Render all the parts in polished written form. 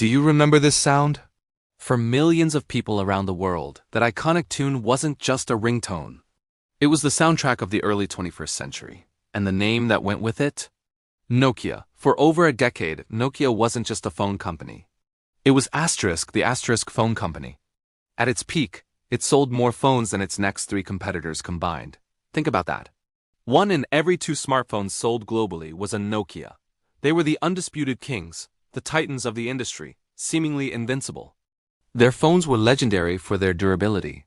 Do you remember this sound? For millions of people around the world, that iconic tune wasn't just a ringtone. It was the soundtrack of the early 21st century. And the name that went with it? Nokia. For over a decade, Nokia wasn't just a phone company. It was the Asterisk phone company. At its peak, it sold more phones than its next three competitors combined. Think about that. 1 in every 2 smartphones sold globally was a Nokia. They were the undisputed kings, the titans of the industry, seemingly invincible. Their phones were legendary for their durability.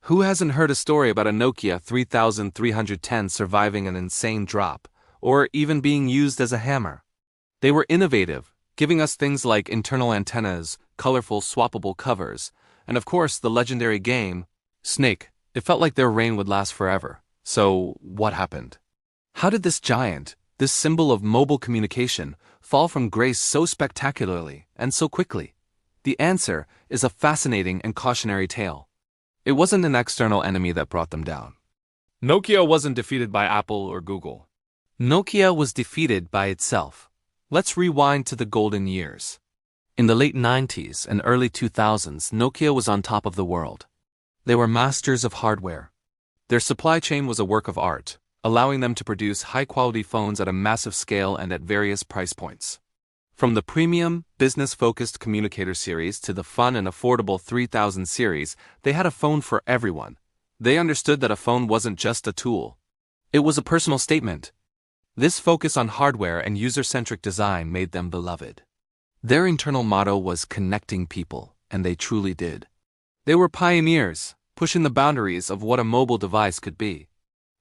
Who hasn't heard a story about a Nokia 3310 surviving an insane drop, or even being used as a hammer? They were innovative, giving us things like internal antennas, colorful swappable covers, and of course the legendary game, Snake. It felt like their reign would last forever. So, what happened? How did this giant, this symbol of mobile communication, fall from grace so spectacularly and so quickly? The answer is a fascinating and cautionary tale. It wasn't an external enemy that brought them down. Nokia wasn't defeated by Apple or Google. Nokia was defeated by itself. Let's rewind to the golden years. In the late 90s and early 2000s, Nokia was on top of the world. They were masters of hardware. Their supply chain was a work of art, allowing them to produce high-quality phones at a massive scale and at various price points. From the premium, business-focused communicator series to the fun and affordable 3000 series, they had a phone for everyone. They understood that a phone wasn't just a tool. It was a personal statement. This focus on hardware and user-centric design made them beloved. Their internal motto was connecting people, and they truly did. They were pioneers, pushing the boundaries of what a mobile device could be.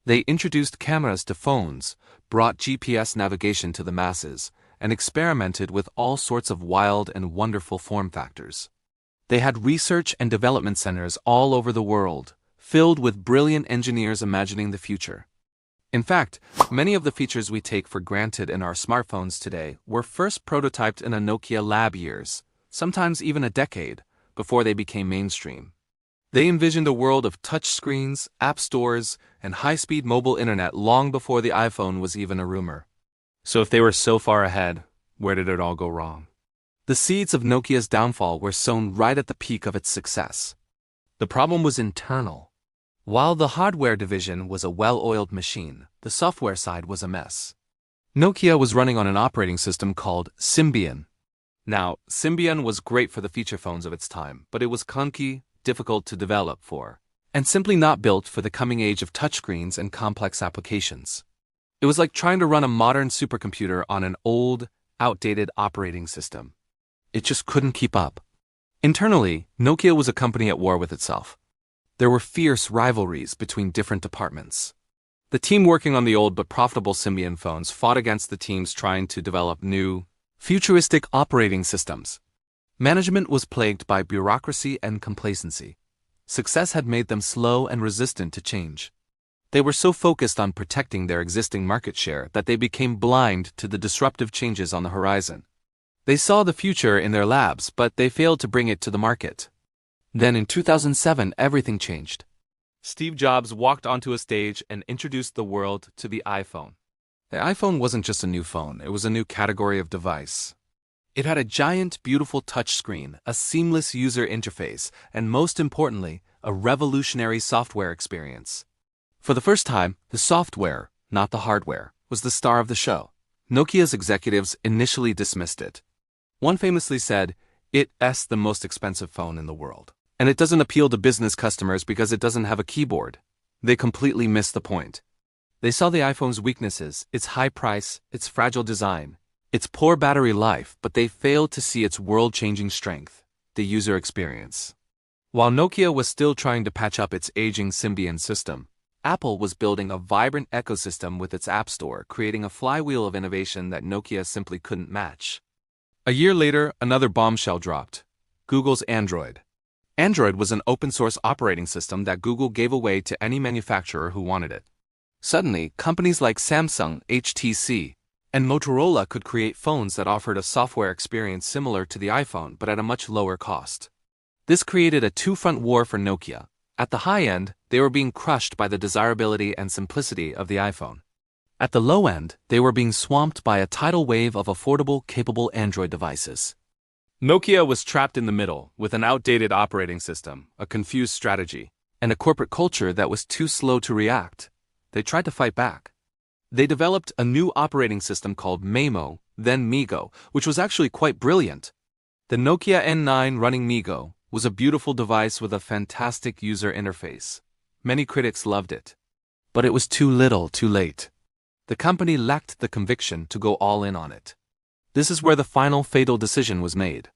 They introduced cameras to phones, brought GPS navigation to the masses, and experimented with all sorts of wild and wonderful form factors. They had research and development centers all over the world, filled with brilliant engineers imagining the future. In fact, many of the features we take for granted in our smartphones today were first prototyped in a Nokia lab years, sometimes even a decade, before they became mainstream. They envisioned a world of touchscreens, app stores, and high-speed mobile internet long before the iPhone was even a rumor. So if they were so far ahead, where did it all go wrong? The seeds of Nokia's downfall were sown right at the peak of its success. The problem was internal. While the hardware division was a well-oiled machine, the software side was a mess. Nokia was running on an operating system called Symbian. Now, Symbian was great for the feature phones of its time, but it was clunky, difficult to develop for, and simply not built for the coming age of touchscreens and complex applications. It was like trying to run a modern supercomputer on an old, outdated operating system. It just couldn't keep up. Internally, Nokia was a company at war with itself. There were fierce rivalries between different departments. The team working on the old but profitable Symbian phones fought against the teams trying to develop new, futuristic operating systems. Management was plagued by bureaucracy and complacency. Success had made them slow and resistant to change. They were so focused on protecting their existing market share that they became blind to the disruptive changes on the horizon. They saw the future in their labs, but they failed to bring it to the market. Then in 2007, everything changed. Steve Jobs walked onto a stage and introduced the world to the iPhone. The iPhone wasn't just a new phone, it was a new category of device. It had a giant, beautiful touchscreen, a seamless user interface, and most importantly, a revolutionary software experience. For the first time, the software, not the hardware, was the star of the show. Nokia's executives initially dismissed it. One famously said, "It's the most expensive phone in the world. And it doesn't appeal to business customers because it doesn't have a keyboard." They completely missed the point. They saw the iPhone's weaknesses, its high price, its fragile design, its poor battery life, but they failed to see its world-changing strength, the user experience. While Nokia was still trying to patch up its aging Symbian system, Apple was building a vibrant ecosystem with its App Store, creating a flywheel of innovation that Nokia simply couldn't match. A year later, another bombshell dropped: Google's Android. Android was an open-source operating system that Google gave away to any manufacturer who wanted it. Suddenly, companies like Samsung, HTC, and Motorola could create phones that offered a software experience similar to the iPhone but at a much lower cost. This created a two-front war for Nokia. At the high end, they were being crushed by the desirability and simplicity of the iPhone. At the low end, they were being swamped by a tidal wave of affordable, capable Android devices. Nokia was trapped in the middle, with an outdated operating system, a confused strategy, and a corporate culture that was too slow to react. They tried to fight back. They developed a new operating system called Maemo, then Migo, which was actually quite brilliant. The Nokia N9 running Migo was a beautiful device with a fantastic user interface. Many critics loved it. But it was too little, too late. The company lacked the conviction to go all in on it. This is where the final fatal decision was made.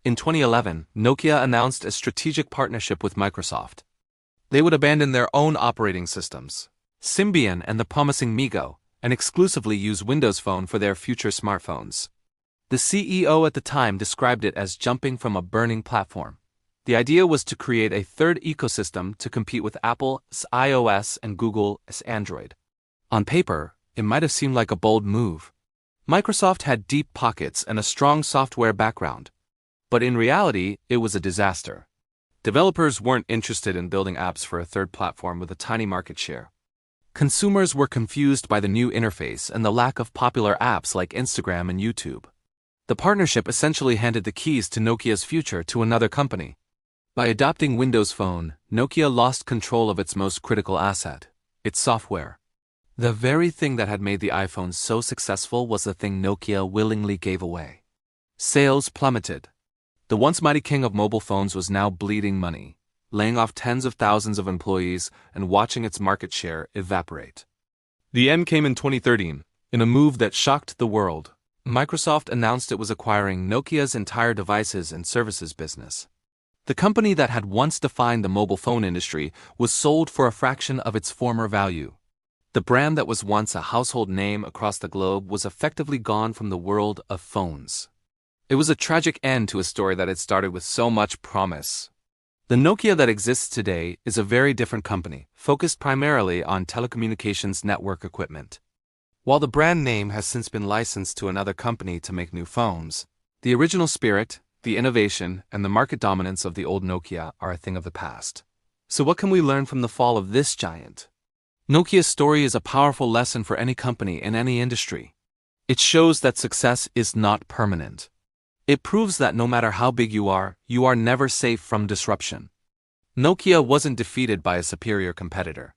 In 2011, Nokia announced a strategic partnership with Microsoft. They would abandon their own operating systems, Symbian and the promising Migo, and exclusively use Windows Phone for their future smartphones. The CEO at the time described it as jumping from a burning platform. The idea was to create a third ecosystem to compete with Apple's iOS and Google's Android. On paper, it might have seemed like a bold move. Microsoft had deep pockets and a strong software background. But in reality, it was a disaster. Developers weren't interested in building apps for a third platform with a tiny market share. Consumers were confused by the new interface and the lack of popular apps like Instagram and YouTube. The partnership essentially handed the keys to Nokia's future to another company. By adopting Windows Phone, Nokia lost control of its most critical asset, its software. The very thing that had made the iPhone so successful was the thing Nokia willingly gave away. Sales plummeted. The once mighty king of mobile phones was now bleeding money, laying off tens of thousands of employees and watching its market share evaporate. The end came in 2013, in a move that shocked the world. Microsoft announced it was acquiring Nokia's entire devices and services business. The company that had once defined the mobile phone industry was sold for a fraction of its former value. The brand that was once a household name across the globe was effectively gone from the world of phones. It was a tragic end to a story that had started with so much promise. The Nokia that exists today is a very different company, focused primarily on telecommunications network equipment. While the brand name has since been licensed to another company to make new phones, the original spirit, the innovation, and the market dominance of the old Nokia are a thing of the past. So what can we learn from the fall of this giant? Nokia's story is a powerful lesson for any company in any industry. It shows that success is not permanent. It proves that no matter how big you are never safe from disruption. Nokia wasn't defeated by a superior competitor.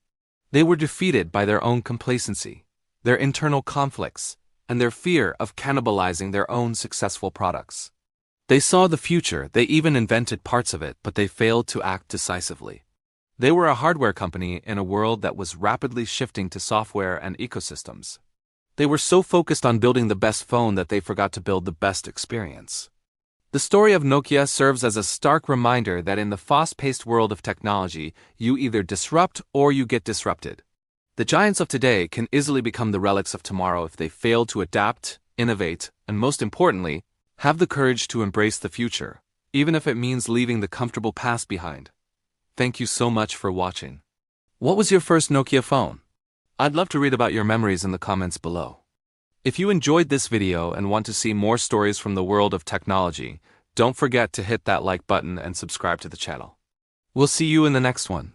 They were defeated by their own complacency, their internal conflicts, and their fear of cannibalizing their own successful products. They saw the future, they even invented parts of it, but they failed to act decisively. They were a hardware company in a world that was rapidly shifting to software and ecosystems. They were so focused on building the best phone that they forgot to build the best experience. The story of Nokia serves as a stark reminder that in the fast-paced world of technology, you either disrupt or you get disrupted. The giants of today can easily become the relics of tomorrow if they fail to adapt, innovate, and most importantly, have the courage to embrace the future, even if it means leaving the comfortable past behind. Thank you so much for watching. What was your first Nokia phone? I'd love to read about your memories in the comments below. If you enjoyed this video and want to see more stories from the world of technology, don't forget to hit that like button and subscribe to the channel. We'll see you in the next one.